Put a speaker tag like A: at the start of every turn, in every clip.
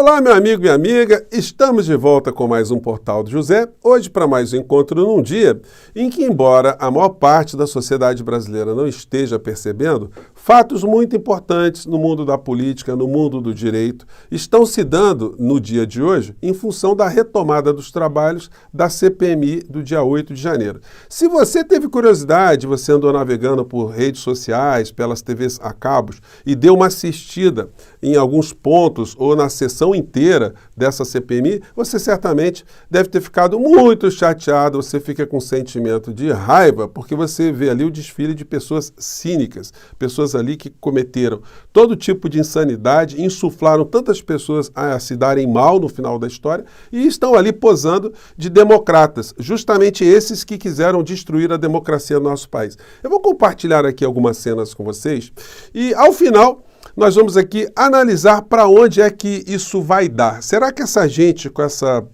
A: Olá, meu amigo, minha amiga, estamos de volta com mais um Portal do José, hoje para mais um encontro num dia em que, embora a maior parte da sociedade brasileira não esteja percebendo, fatos muito importantes no mundo da política, no mundo do direito, estão se dando no dia de hoje em função da retomada dos trabalhos da CPMI do dia 8 de janeiro. Se você teve curiosidade, você andou navegando por redes sociais, pelas TVs a cabos e deu uma assistida em alguns pontos ou na sessão inteira dessa CPMI, você certamente deve ter ficado muito chateado, você fica com um sentimento de raiva, porque você vê ali o desfile de pessoas cínicas, pessoas ali que cometeram todo tipo de insanidade, insuflaram tantas pessoas a se darem mal no final da história e estão ali posando de democratas, justamente esses que quiseram destruir a democracia do nosso país. Eu vou compartilhar aqui algumas cenas com vocês e, ao final, nós vamos aqui analisar para onde é que isso vai dar. Será que essa gente, com essa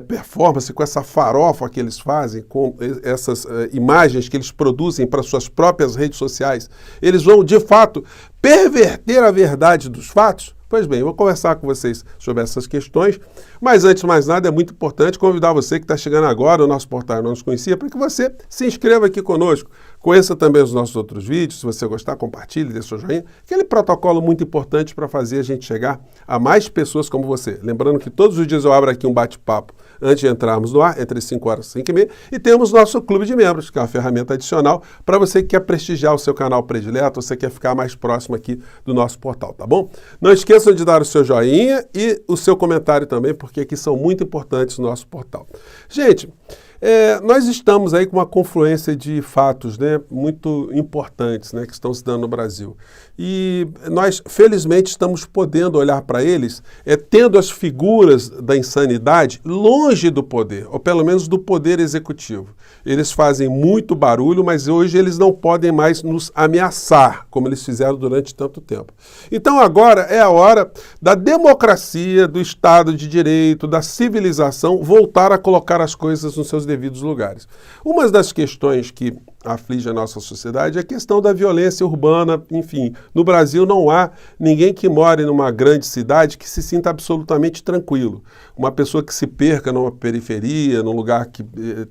A: performance, com essa farofa que eles fazem, com essas imagens que eles produzem para suas próprias redes sociais, eles vão, de fato, perverter a verdade dos fatos? Pois bem, eu vou conversar com vocês sobre essas questões, mas antes de mais nada é muito importante convidar você que está chegando agora, o nosso portal não nos conhecia, para que você se inscreva aqui conosco. Conheça também os nossos outros vídeos, se você gostar, compartilhe, dê seu joinha. Aquele protocolo muito importante para fazer a gente chegar a mais pessoas como você. Lembrando que todos os dias eu abro aqui um bate-papo antes de entrarmos no ar, entre 5 horas e 5h30, e temos nosso clube de membros, que é uma ferramenta adicional para você que quer prestigiar o seu canal predileto, você quer ficar mais próximo aqui do nosso portal, tá bom? Não esqueçam de dar o seu joinha e o seu comentário também, porque aqui são muito importantes no nosso portal. Gente, nós estamos aí com uma confluência de fatos, né, muito importantes, né, que estão se dando no Brasil. E nós, felizmente, estamos podendo olhar para eles, tendo as figuras da insanidade longe do poder, ou pelo menos do poder executivo. Eles fazem muito barulho, mas hoje eles não podem mais nos ameaçar, como eles fizeram durante tanto tempo. Então agora é a hora da democracia, do Estado de Direito, da civilização voltar a colocar as coisas nos seus devidos lugares. Uma das questões que aflige a nossa sociedade é a questão da violência urbana. Enfim, no Brasil não há ninguém que more numa grande cidade que se sinta absolutamente tranquilo. Uma pessoa que se perca numa periferia, num lugar que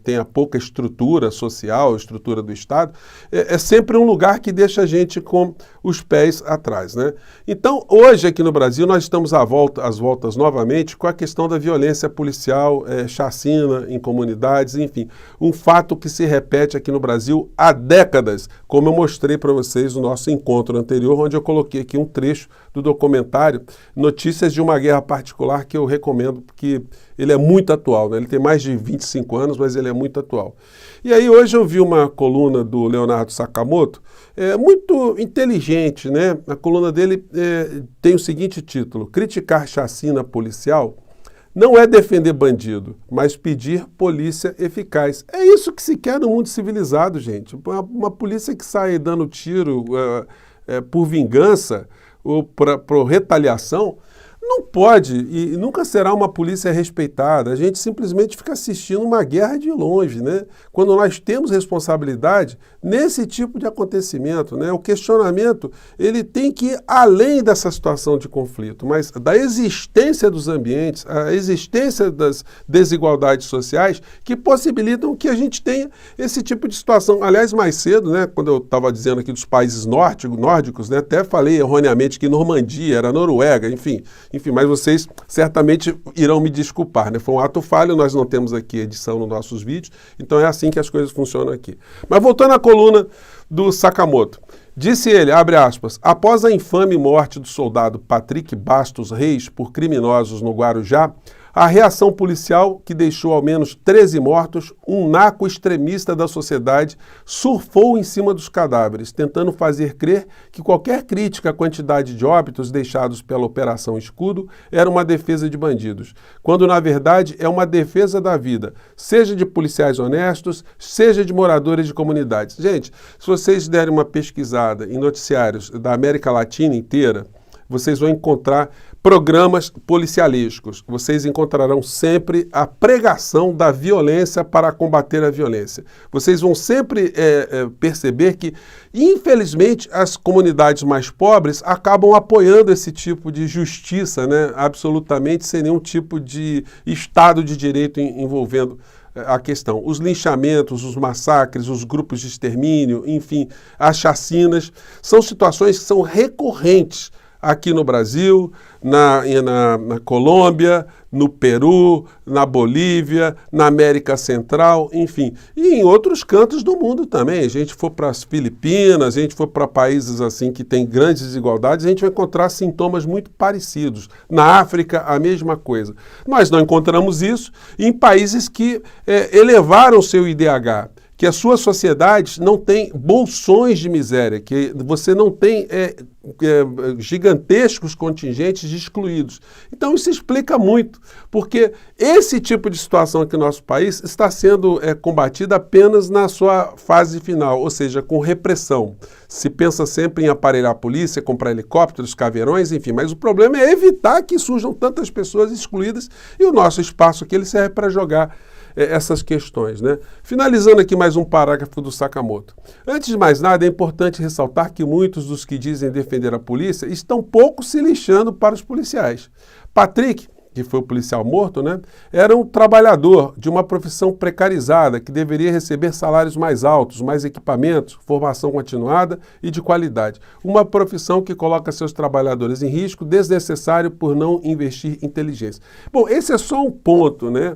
A: tenha pouca estrutura social, estrutura do Estado, é sempre um lugar que deixa a gente com os pés atrás, né? Então, hoje aqui no Brasil, nós estamos às voltas novamente com a questão da violência policial, chacina em comunidades, enfim, um fato que se repete aqui no Brasil há décadas, como eu mostrei para vocês no nosso encontro anterior, onde eu coloquei aqui um trecho do documentário Notícias de uma Guerra Particular, que eu recomendo, porque ele é muito atual, né? Ele tem mais de 25 anos, mas ele é muito atual. E aí hoje eu vi uma coluna do Leonardo Sakamoto, muito inteligente, né? A coluna dele tem o seguinte título: Criticar chacina policial não é defender bandido, mas pedir polícia eficaz. É isso que se quer no mundo civilizado, gente. Uma polícia que sai dando tiro por vingança ou por retaliação não pode e nunca será uma polícia respeitada. A gente simplesmente fica assistindo uma guerra de longe, né? Quando nós temos responsabilidade nesse tipo de acontecimento, né? O questionamento, ele tem que ir além dessa situação de conflito, mas da existência dos ambientes, a existência das desigualdades sociais que possibilitam que a gente tenha esse tipo de situação. Aliás, mais cedo, né, quando eu estava dizendo aqui dos países nórdicos, né, até falei erroneamente que Normandia era Noruega, enfim, mas vocês certamente irão me desculpar, né? Foi um ato falho, nós não temos aqui edição nos nossos vídeos, então é assim que as coisas funcionam aqui. Mas voltando à coluna do Sakamoto, disse ele, abre aspas, após a infame morte do soldado Patrick Bastos Reis por criminosos no Guarujá, a reação policial, que deixou ao menos 13 mortos, um naco extremista da sociedade surfou em cima dos cadáveres, tentando fazer crer que qualquer crítica à quantidade de óbitos deixados pela Operação Escudo era uma defesa de bandidos, quando na verdade é uma defesa da vida, seja de policiais honestos, seja de moradores de comunidades. Gente, se vocês derem uma pesquisada em noticiários da América Latina inteira, vocês vão encontrar programas policialísticos. Vocês encontrarão sempre a pregação da violência para combater a violência. Vocês vão sempre perceber que, infelizmente, as comunidades mais pobres acabam apoiando esse tipo de justiça, né, absolutamente sem nenhum tipo de Estado de Direito envolvendo a questão. Os linchamentos, os massacres, os grupos de extermínio, enfim, as chacinas, são situações que são recorrentes aqui no Brasil, na Colômbia, no Peru, na Bolívia, na América Central, enfim. E em outros cantos do mundo também. A gente for para as Filipinas, a gente for para países assim que têm grandes desigualdades, a gente vai encontrar sintomas muito parecidos. Na África, a mesma coisa. Nós não encontramos isso em países que elevaram seu IDH, que as suas sociedades não têm bolsões de miséria, que você não tem gigantescos contingentes de excluídos. Então isso explica muito, porque esse tipo de situação aqui no nosso país está sendo combatida apenas na sua fase final, ou seja, com repressão. Se pensa sempre em aparelhar a polícia, comprar helicópteros, caveirões, enfim, mas o problema é evitar que surjam tantas pessoas excluídas e o nosso espaço aqui ele serve para jogar essas questões, né? Finalizando aqui mais um parágrafo do Sakamoto. Antes de mais nada, é importante ressaltar que muitos dos que dizem defender a polícia estão pouco se lixando para os policiais. Patrick, que foi o policial morto, né, era um trabalhador de uma profissão precarizada que deveria receber salários mais altos, mais equipamentos, formação continuada e de qualidade. Uma profissão que coloca seus trabalhadores em risco desnecessário por não investir em inteligência. Bom, esse é só um ponto, né,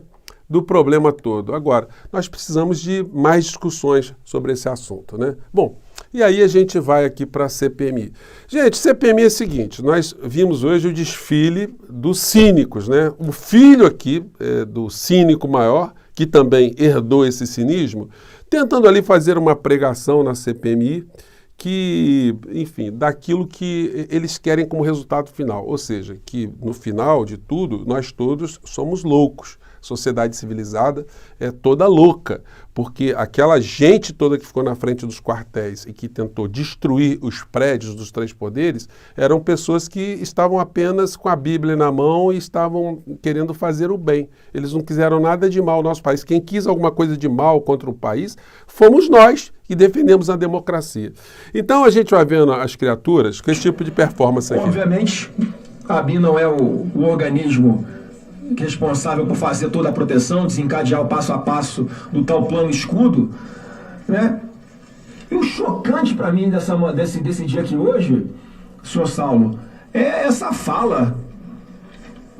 A: do problema todo. Agora, nós precisamos de mais discussões sobre esse assunto, né? Bom, e aí a gente vai aqui para a CPMI. Gente, CPMI é o seguinte, nós vimos hoje o desfile dos cínicos, né? O filho aqui do cínico maior, que também herdou esse cinismo, tentando ali fazer uma pregação na CPMI que, enfim, daquilo que eles querem como resultado final. Ou seja, que no final de tudo, nós todos somos loucos. Sociedade civilizada é toda louca, porque aquela gente toda que ficou na frente dos quartéis e que tentou destruir os prédios dos três poderes eram pessoas que estavam apenas com a Bíblia na mão e estavam querendo fazer o bem. Eles não quiseram nada de mal no nosso país. Quem quis alguma coisa de mal contra o país fomos nós que defendemos a democracia. Então a gente vai vendo as criaturas com esse tipo de performance aqui.
B: Obviamente, a ABIN não é o organismo responsável por fazer toda a proteção, desencadear o passo a passo do tal plano escudo, né? E o chocante para mim desse dia aqui hoje, senhor Saulo, é essa fala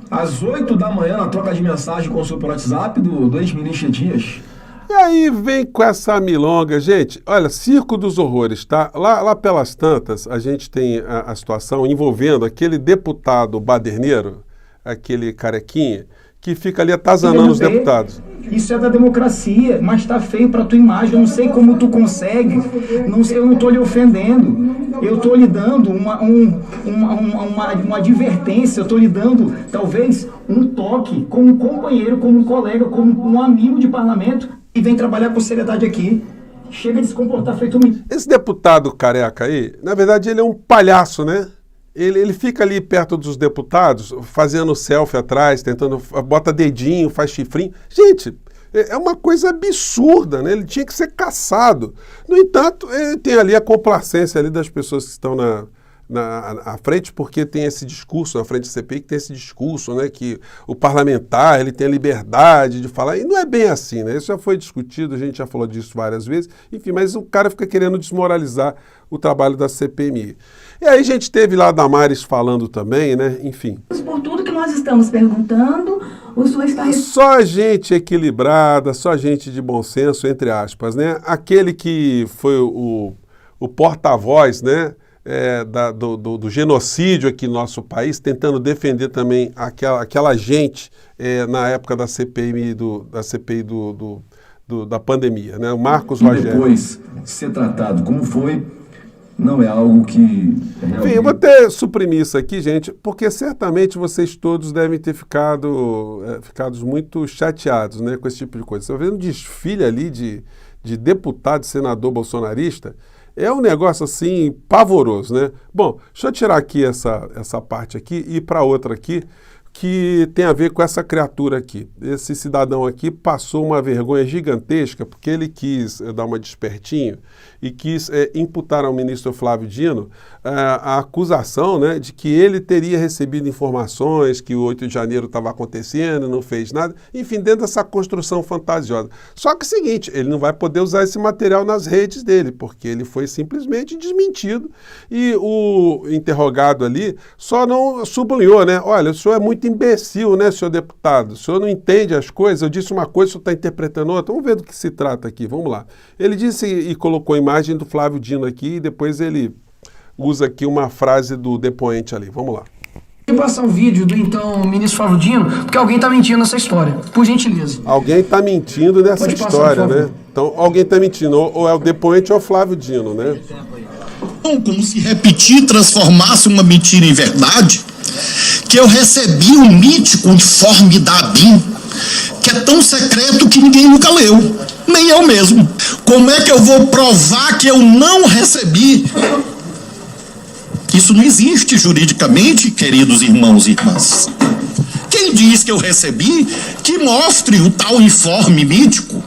B: às 8 da manhã na troca de mensagem com o seu WhatsApp do ex-ministro Dias.
A: E aí vem com essa milonga, gente, olha, circo dos horrores, tá? Lá pelas tantas, a gente tem a situação envolvendo aquele deputado baderneiro, aquele carequinha, que fica ali atazanando os deputados.
C: Isso é da democracia, mas tá feio pra tua imagem, eu não sei como tu consegue, não sei, eu não tô lhe ofendendo, eu tô lhe dando uma advertência, eu tô lhe dando, talvez, um toque como um companheiro, como um colega, como um amigo de parlamento, e vem trabalhar com seriedade aqui. Chega de se comportar feito um...
A: Esse deputado careca aí, na verdade, ele é um palhaço, né? Ele fica ali perto dos deputados, fazendo selfie atrás, tentando, bota dedinho, faz chifrinho. Gente, é uma coisa absurda, né? Ele tinha que ser caçado. No entanto, ele tem ali a complacência ali das pessoas que estão à frente, porque tem esse discurso, na frente da CPI, que tem esse discurso, né? Que o parlamentar, ele tem a liberdade de falar. E não é bem assim, né? Isso já foi discutido, a gente já falou disso várias vezes. Enfim, mas o cara fica querendo desmoralizar o trabalho da CPMI. E aí a gente teve lá a Damares falando também, né? Enfim.
D: Por tudo que nós estamos perguntando, o senhor está...
A: Só gente equilibrada, só gente de bom senso, entre aspas, né? Aquele que foi o porta-voz, né? Do genocídio aqui no nosso país, tentando defender também aquela gente na época da CPI, da pandemia, né? O Marcos Rogério.
B: Depois ser tratado como foi, não é algo que...
A: Enfim, eu vou até suprimir isso aqui, gente, porque certamente vocês todos devem ter ficado muito chateados, né, com esse tipo de coisa. Você está vendo um desfile ali de deputado, senador bolsonarista, É um negócio assim pavoroso, né? Bom, deixa eu tirar aqui essa parte aqui e ir para outra aqui, que tem a ver com essa criatura aqui. Esse cidadão aqui passou uma vergonha gigantesca porque ele quis dar uma despertinho e quis imputar ao ministro Flávio Dino a acusação, né, de que ele teria recebido informações que o 8 de janeiro estava acontecendo, não fez nada, enfim, dentro dessa construção fantasiosa. Só que é o seguinte, ele não vai poder usar esse material nas redes dele, porque ele foi simplesmente desmentido e o interrogado ali só não sublinhou, né? Olha, o senhor é muito imbecil, né, senhor deputado? O senhor não entende as coisas, eu disse uma coisa, o senhor está interpretando outra. Vamos ver do que se trata aqui, vamos lá. Ele disse e colocou a imagem do Flávio Dino aqui e depois ele usa aqui uma frase do depoente ali. Vamos lá.
E: Vou passar um vídeo do então ministro Flávio Dino, porque alguém está mentindo nessa história, por gentileza.
A: Alguém está mentindo nessa história, né? Então, alguém está mentindo, ou é o depoente ou é o Flávio Dino, né?
F: Como se repetir e transformasse uma mentira em verdade, que eu recebi um mítico informe da ABIN, que é tão secreto que ninguém nunca leu, nem eu mesmo. Como é que eu vou provar que eu não recebi? Isso não existe juridicamente, queridos irmãos e irmãs. Quem diz que eu recebi, que mostre o tal informe mítico.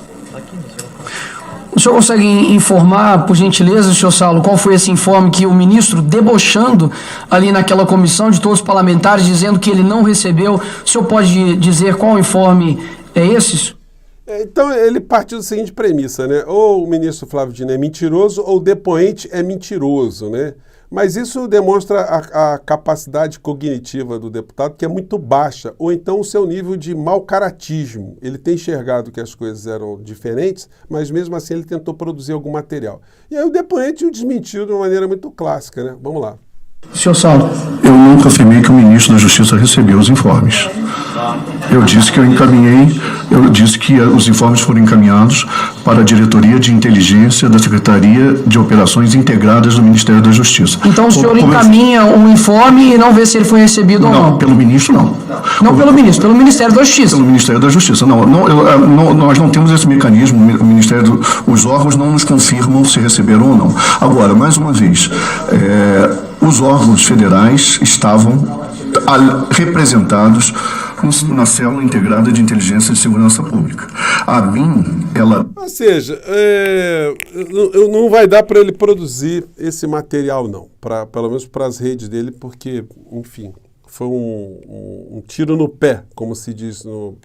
E: O senhor consegue informar, por gentileza, senhor Saulo, qual foi esse informe que o ministro, debochando ali naquela comissão de todos os parlamentares, dizendo que ele não recebeu? O senhor pode dizer qual informe é esse?
A: Então, ele partiu da seguinte premissa, né? Ou o ministro Flávio Dino é mentiroso ou o depoente é mentiroso, né? Mas isso demonstra a capacidade cognitiva do deputado, que é muito baixa, ou então o seu nível de mau-caratismo. Ele tem enxergado que as coisas eram diferentes, mas mesmo assim ele tentou produzir algum material. E aí o depoente o desmentiu de uma maneira muito clássica, né? Vamos lá.
E: Senhor Saulo.
G: Eu nunca afirmei que o ministro da Justiça recebeu os informes. Eu disse que eu disse que os informes foram encaminhados para a Diretoria de Inteligência da Secretaria de Operações Integradas do Ministério da Justiça.
E: Então o senhor encaminha um informe e não vê se ele foi recebido ou não?
G: Não, pelo ministro não.
E: Não pelo ministro, pelo Ministério da Justiça.
G: Pelo Ministério da Justiça. Nós não temos esse mecanismo, os órgãos não nos confirmam se receberam ou não. Agora, mais uma vez, os órgãos federais estavam representados na Célula Integrada de Inteligência e Segurança Pública. A ABIN, ela...
A: Ou seja, não vai dar para ele produzir esse material, não. Pelo menos para as redes dele, porque, enfim, foi um tiro no pé, como se diz no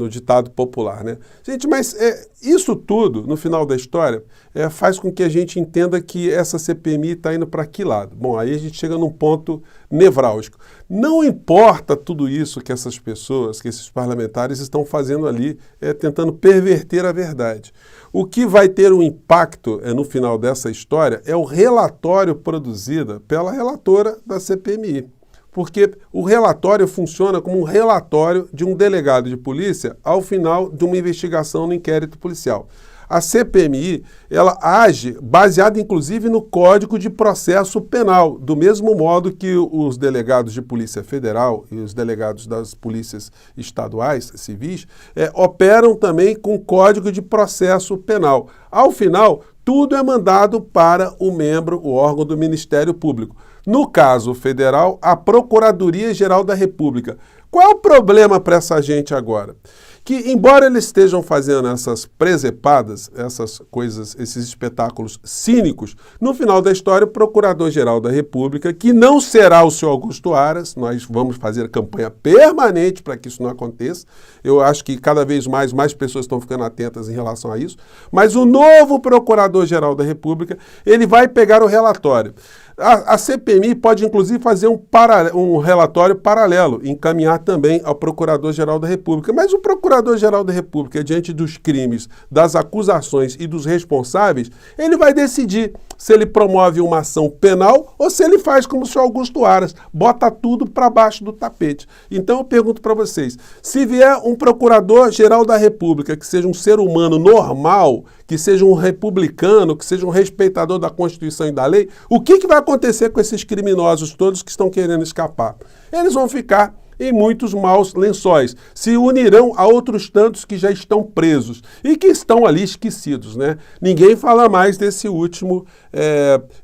A: ditado popular, né? Gente, mas isso tudo, no final da história, faz com que a gente entenda que essa CPMI está indo para que lado? Bom, aí a gente chega num ponto nevrálgico. Não importa tudo isso que essas pessoas, que esses parlamentares estão fazendo ali, tentando perverter a verdade. O que vai ter um impacto no final dessa história é o relatório produzido pela relatora da CPMI. Porque o relatório funciona como um relatório de um delegado de polícia ao final de uma investigação no inquérito policial. A CPMI, ela age baseada inclusive no Código de Processo Penal, do mesmo modo que os delegados de Polícia Federal e os delegados das polícias estaduais, civis, operam também com o Código de Processo Penal. Ao final, tudo é mandado para o órgão do Ministério Público. No caso federal, a Procuradoria-Geral da República. Qual é o problema para essa gente agora? Que, embora eles estejam fazendo essas presepadas, essas coisas, esses espetáculos cínicos, no final da história, o Procurador-Geral da República, que não será o senhor Augusto Aras, nós vamos fazer campanha permanente para que isso não aconteça. Eu acho que cada vez mais pessoas estão ficando atentas em relação a isso. Mas o novo Procurador-Geral da República, ele vai pegar o relatório. A CPMI pode, inclusive, fazer um relatório paralelo, encaminhar também ao Procurador-Geral da República. Mas o Procurador-Geral da República, diante dos crimes, das acusações e dos responsáveis, ele vai decidir se ele promove uma ação penal ou se ele faz como o senhor Augusto Aras, bota tudo para baixo do tapete. Então eu pergunto para vocês, se vier um Procurador-Geral da República que seja um ser humano normal, que seja um republicano, que seja um respeitador da Constituição e da lei, o que vai acontecer com esses criminosos todos que estão querendo escapar? Eles vão ficar em muitos maus lençóis. Se unirão a outros tantos que já estão presos e que estão ali esquecidos, né? Ninguém fala mais desse último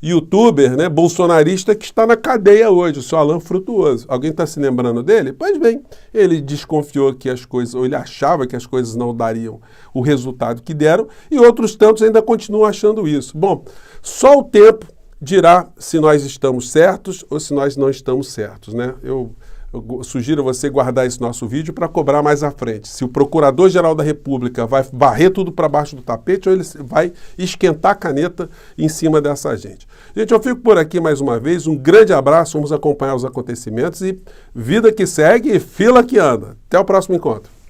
A: youtuber, né, bolsonarista que está na cadeia hoje, o seu Alan Frutuoso. Alguém está se lembrando dele? Pois bem, ele desconfiou que as coisas, ou ele achava que as coisas não dariam o resultado que deram, e outros tantos ainda continuam achando isso. Bom, só o tempo dirá se nós estamos certos ou se nós não estamos certos, né? Eu sugiro você guardar esse nosso vídeo para cobrar mais à frente. Se o Procurador-Geral da República vai varrer tudo para baixo do tapete ou ele vai esquentar a caneta em cima dessa gente. Gente, eu fico por aqui mais uma vez. Um grande abraço, vamos acompanhar os acontecimentos e vida que segue e fila que anda. Até o próximo encontro.